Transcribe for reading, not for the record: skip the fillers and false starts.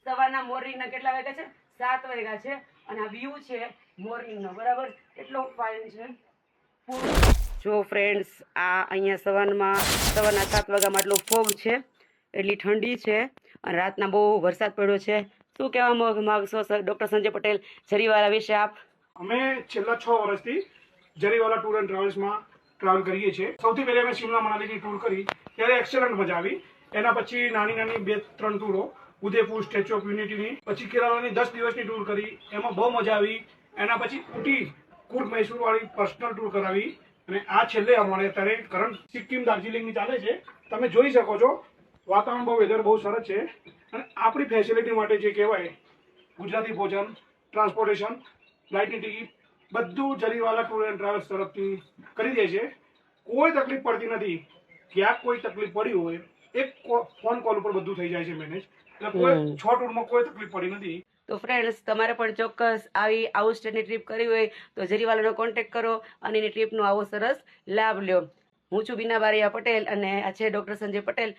સવારના મોર્નિંગના કેટલા વાગ્યા છે? 7 વાગ્યા છે અને આ વ્યૂ છે મોર્નિંગનો, બરાબર? એટલો ફાઇન છે. જો ફ્રેન્ડ્સ, આ અહીંયા સવારના 7 વાગ્યામાં આટલો ફોગ છે, એટલી ઠંડી છે અને રાતના બહુ વરસાદ પડ્યો છે. શું કહેવા માંગશો ડૉક્ટર સંજય પટેલ જરીવાલા વિશે આપ? અમે છેલ્લા 6 વર્ષથી જરીવાલા ટૂર એન્ડ ટ્રાવેલ્સમાં ટ્રાવેલ કરીએ છીએ. સૌથી પહેલા અમે શિમલા મનાલીની ટૂર કરી ત્યારે એક્સેલન્ટ મજા આવી. એના પછી નાની 2-3 ટૂરો, ઉદયપુર, સ્ટેચ્યુ ઓફ યુનિટીની, પછી કેરાલાની 10 દિવસની ટૂર કરી, એમાં બહુ મજા આવી. એના પછી ઉટી, કુર્ગ, મૈસૂર વાળી પર્સનલ ટૂર કરાવી અને આ છેલ્લે અમારે અત્યારે કરંટ સિક્કિમ, દાર્જિલિંગની ચાલે છે. તમે જોઈ શકો છો વાતાવરણ બહુ, વેધર બહુ સરસ છે અને આપણી ફેસિલિટી માટે જે કહેવાય ગુજરાતી ભોજન, ટ્રાન્સપોર્ટેશન, ફ્લાઇટની ટિકિટ બધું જરીવાલા ટૂર એન્ડ ટ્રાવેલ્સ તરફથી કરી દે છે. કોઈ તકલીફ પડતી નથી. ક્યાંક કોઈ તકલીફ પડી હોય એક ફોન કોલ ઉપર બધું થઈ જાય છે મેનેજ. એટલે કોઈ 6 ટૂરમાં કોઈ તકલીફ પડી નથી. તો ફ્રેન્ડ્સ, તમારે પણ ચોક્કસ આવી આઉટ સ્ટેટની ટ્રીપ કરવી હોય તો જરીવાલાનો કોન્ટેક્ટ કરો અને એની ટ્રીપનો આવો સરસ લાભ લ્યો. હું છું બીના બારિયા પટેલ અને આ છે ડૉક્ટર સંજય પટેલ.